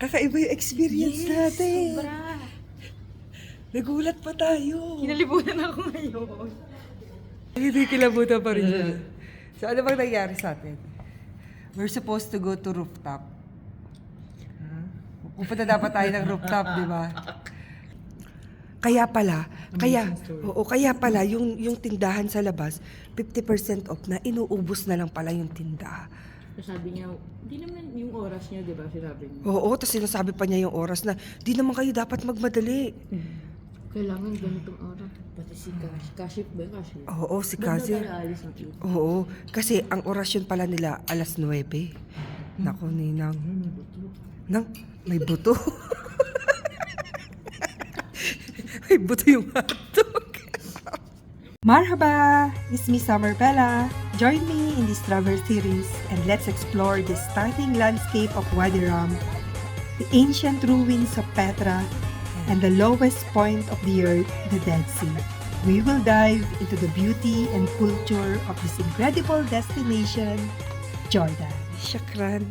Kakaiba yung experience natin. Sobra. Nagulat pa tayo. Kinalibutan ako ngayon. Hindi kilabutan pa rin siya. So ano bang nangyari sa atin? We're supposed to go to rooftop. Pupunta dapat tayo ng rooftop, di ba? Kaya pala, yung tindahan sa labas, 50% off na, inuubos na lang pala yung tinda. Sabi niya, di naman yung oras niya, di ba? Sinabi niya. Oo, tapos sinasabi pa niya yung oras na, di naman kayo dapat magmadali. Kailangan ganitong oras. Pati si Kaship ba? Kaship? Oo, si Kazi. Alis ng tito. Oo, kasi ang orasyon pala nila, alas 9. Naku, Ninang. Nang, may buto. May buto yung hotdog. Marhaba! It's me, Summer Bella. Join me in this travel series and let's explore the stunning landscape of Wadi Rum, the ancient ruins of Petra, and the lowest point of the earth, the Dead Sea. We will dive into the beauty and culture of this incredible destination, Jordan. Shukran.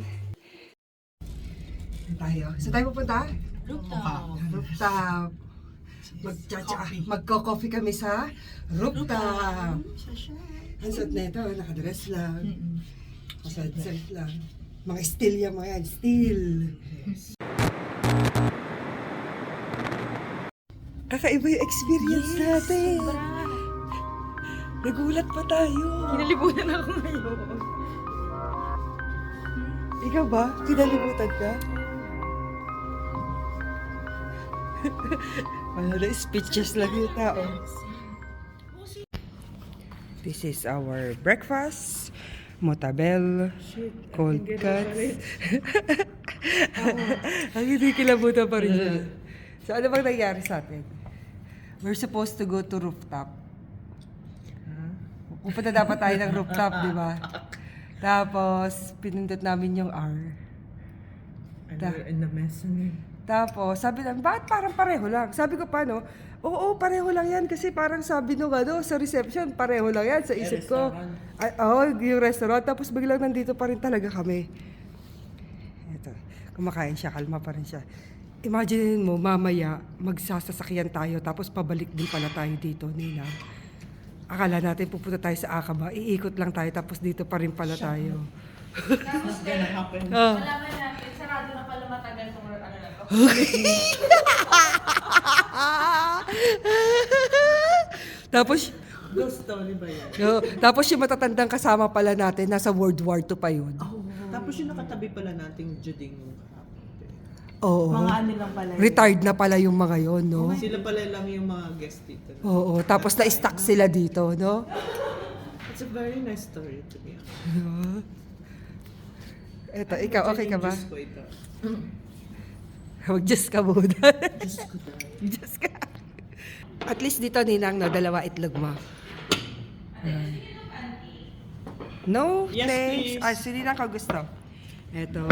Saan tayo pupunta? Rooftop. Magko-coffee kami sa rooftop. Ang suot na ito, nakadress lang. Masad-sad lang. Mga steel yan, mga yan. Steel. Kakaiba yung experience natin. Sobra. Nagulat pa tayo. Kinalibutan ako ngayon. Ikaw ba? Kinalimutan ka? Ano na, speechless lang yung tao. This is our breakfast. Motabel, cold cuts. Ang hindi kilabutan pa rin siya. So ano bang nangyari sa atin? We're supposed to go to rooftop. Pupunta dapat tayo ng rooftop, di ba? Tapos, pinindot namin yung R. And we're in the mezzanine. Tapos, sabi namin, bakit parang pareho lang? Sabi ko, paano? Oo, pareho lang yan. Kasi parang sabi nung sa reception, pareho lang yan. Sa isip ko. Ay, yung restaurant. Tapos biglang nandito pa rin talaga kami. Ito, kumakain siya, kalma pa rin siya. Imagine mo, mamaya, magsasasakyan tayo, tapos pabalik din pala tayo dito, Nina. Akala natin pupunta tayo sa Aqaba, iikot lang tayo, tapos dito pa rin pala tayo. What's gonna happen? Malaman natin, sarado na pala matagal itong ano na to. Tapos, Ghost story ba yan? tapos yung matatandang kasama pala natin, nasa World War II pa yun. Tapos yung nakatabi pala nating Juding nung Oo. Mga ano lang pala. Retired na pala yung mga yon, no? sila pala lang yung mga guest dito. Oo, tapos na-stuck sila dito, no? It's a very nice story to be honest. Eto, ikaw, okay ka ba? Diyos ko ito. Mag-Diyos ka muna. Diyos ko ito. Diyos ka. At least dito, Ninang, no, dalawa itlog mo. No, Yes, thanks. please. Si Ninang ka gusto. Ito,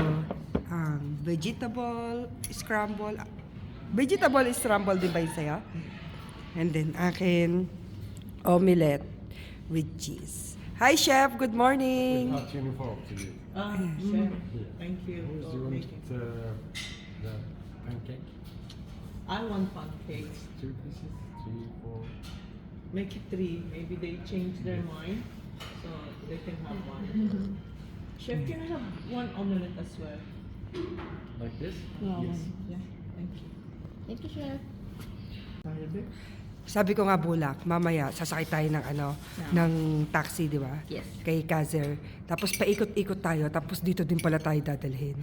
vegetable scramble. Vegetable scramble, di ba yun sa'yo? And then, akin, omelette with cheese. Hi, Chef. Good morning. Hot uniform to you. Chef, thank you Do you for want making. the pancake? I want pancakes. 2 pieces? 3, 4? Make it 3. Maybe they change their mind. So they can have one. Chef, can I have one omelette as well? Like this? Yes. Yeah, thank you. Thank you, Chef. Arabic? Sabi ko nga, Bulak, mamaya sasakay tayo ng ng taxi, di ba? Yes. Kay Kazer. Tapos paikot-ikot tayo, tapos dito din pala tayo dadalhin.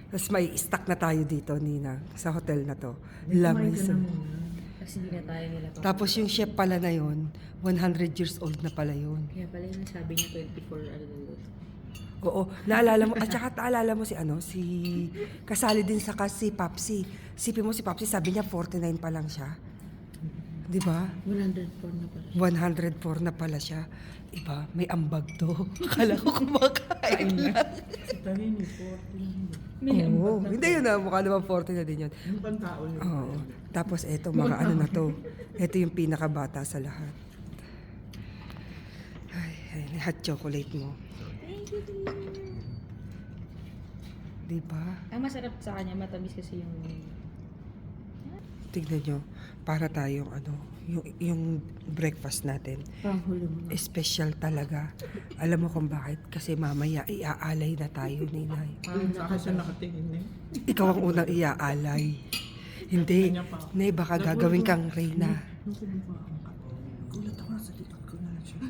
Tapos may stuck na tayo dito, Nina, sa hotel na to. Lamesa. Kasi hindi na tayo nila to. Tapos yung chef pala na yon, 100 years old na pala yun. Kaya pala yung sabi niya 24 ano na yun. Oo, naalala mo, at saka naalala mo si kasali din sa si Papsi. Sipin mo si Papsi, sabi niya 49 pa lang siya. Di ba? 104 na pala. 104 na pala siya. Iba, may ambag to. Akala ko kumakain lang. Si Tahini, 40. Oo, hindi yun na. Mukha naman 40 na din yun. Yung pantao niya. Oo. Tapos eto, mga ano na to. Ito yung pinakabata sa lahat. Ay, hot chocolate mo. Di ba? Ang masarap sa kanya, matamis kasi yung... Tignan nyo, para tayong yung breakfast natin. Parang hulo mo. Special talaga. Alam mo kung bakit? Kasi mamaya iaalay na tayo, Ninay. Sa akin siya nakatingin eh. Ikaw ang unang iaalay. Hindi. Nay, baka gagawin kang reyna. Gulat ako sa likod ko na siya.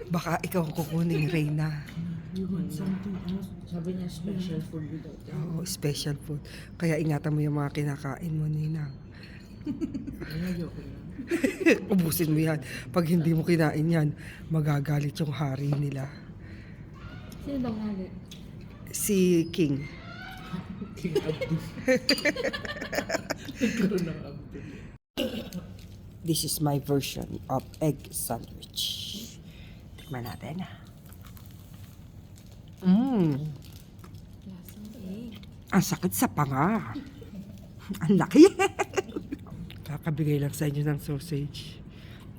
Baka ikaw ang kukuning reyna. You want something else? Sabi niya, special food daw. Oo, special food. Kaya ingatan mo yung mga kinakain mo, Ninang. Ayoko na. Ubusin mo yan. Pag hindi mo kinain yan, magagalit yung hari nila. Sino bang hali? Si King. King Abdul. Nagkaroon ng Abdul. This is my version of egg sandwich. Tikman natin. Lasang egg. Ang sakit sa panga. Ang laki. Kakabigay lang sa inyo ng sausage.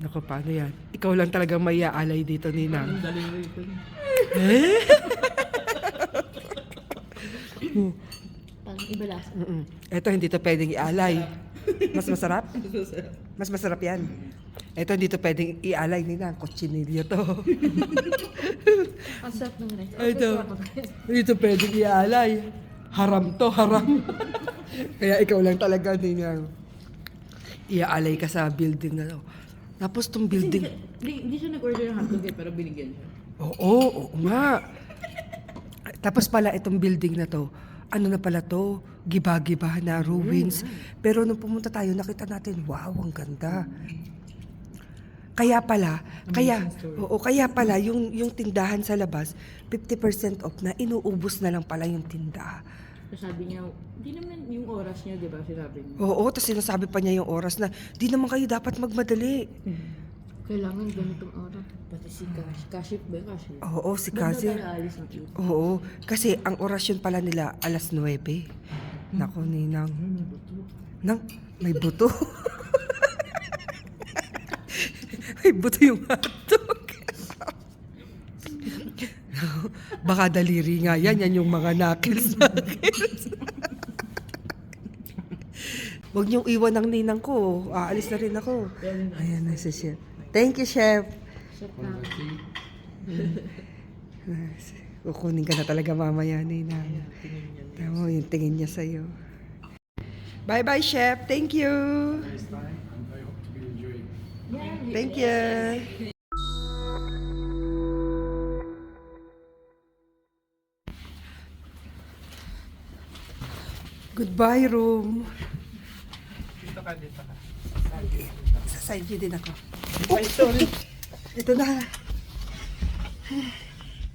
Naku, paano yan? Ikaw lang talagang may aalay dito, Ninang. Ang daliri ko. Parang iba lasa. Ito, hindi to pwedeng ialay. Mas masarap? Mas masarap yan. Ito, hindi to pwedeng ialay, Ninang. Kutsinilyo to. Ang sarap ng rice. Ito. Hindi to pwedeng ialay. Haram to, haram. Kaya ikaw lang talaga, Ninang. Iaalay ka sa building na to. Tapos tong building... Hindi siya nag-order ng hotdog pero binigyan siya. Oo nga. Tapos pala itong building na to, ano na pala to, giba-giba na ruins. Pero nung pumunta tayo, nakita natin, wow, ang ganda. Kaya pala, yung tindahan sa labas, 50% off na, inuubos na lang pala yung tinda. So sabi niya, hindi naman yung oras niya, di ba? Sinabi niya. Oo, tapos sinasabi pa niya yung oras na, di naman kayo dapat magmadali. Kailangan ganitong oras. Pati si Kaship ba yung Kaship? Oo, si Ba't Kasi. daw tayo aalis ng cute? Oo, kasi ang orasyon pala nila, alas 9. Nako, Ninang. Nang, may buto. May buto yung hotdog. Baka daliri nga yan. Yan yung mga knuckles. Huwag niyong iwan ng ninang ko. Aalis na rin ako. Ayan na si Chef. Thank you, Chef. Chef na. Kukunin ka na talaga mamaya, Ninang. Tama, yung tingin niya sa'yo. Bye-bye, Chef. Thank you. Nice time, and I hope to be enjoying. Thank you. Goodbye, room. Dito ka. Sa side view din ako. Ay, sorry. Ito na.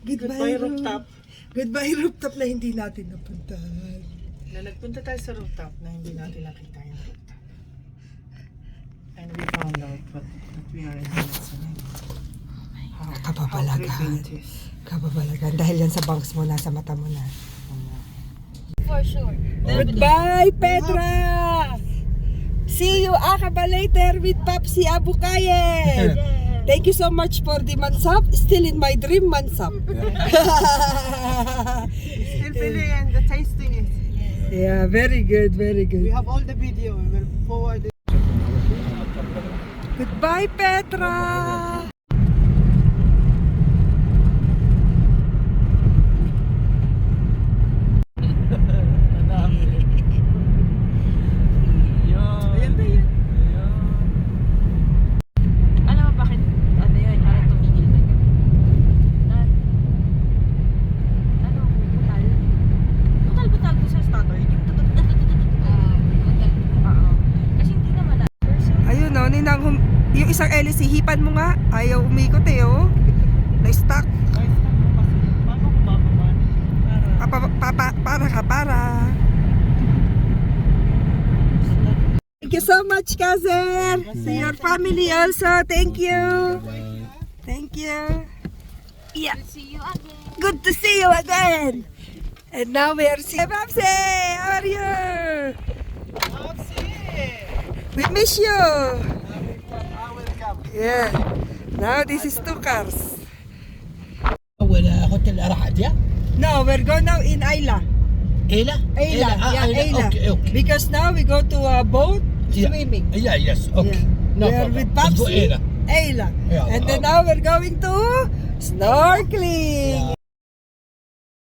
Goodbye, rooftop. Goodbye, rooftop na hindi natin napuntahan. Na nagpunta tayo sa rooftop na hindi natin nakita yung rooftop. And we found out that we are in Hanson. Kababalagan. Kababalagan. Dahil yan sa bangs mo, nasa mata mo na. For sure. Goodbye, Petra! See you Akaba later with Papsi Abukaye. Thank you so much for the mansap. Still in my dream mansap. Still feeling and the tasting is. Yeah, very good, very We good. have all the video. We will forward it. Goodbye, Petra! Ayan na yan. Alam mo bakit ano yun? Parang tumigil na yun. Ano? Butal? Butal ko sa starter. Yung butal. Oo. Kasi hindi naman na. Ayun o, Ninang, yung isang LC, hipan mo nga. Ayaw umikot eh, oh. Na-stuck. Guys, paano ko bababa? Para. Thank you so much, cousin. See your family also. Thank you. Thank you. Yeah. See you again. Good to see you again. And now we are seeing Babsi. How are you? We miss you. Yeah. Now this is 2 cars. ولا هوتيل راحت يا No, we're going now in Ayla. Ayla? Ayla, yeah, Ayla. Okay. Because now we go to a boat Yeah. swimming. Yeah, yes, okay. Yeah. No We are problem. with Let's go Papsi. Ayla. Ayla. Yeah, And then okay. now we're going to snorkeling.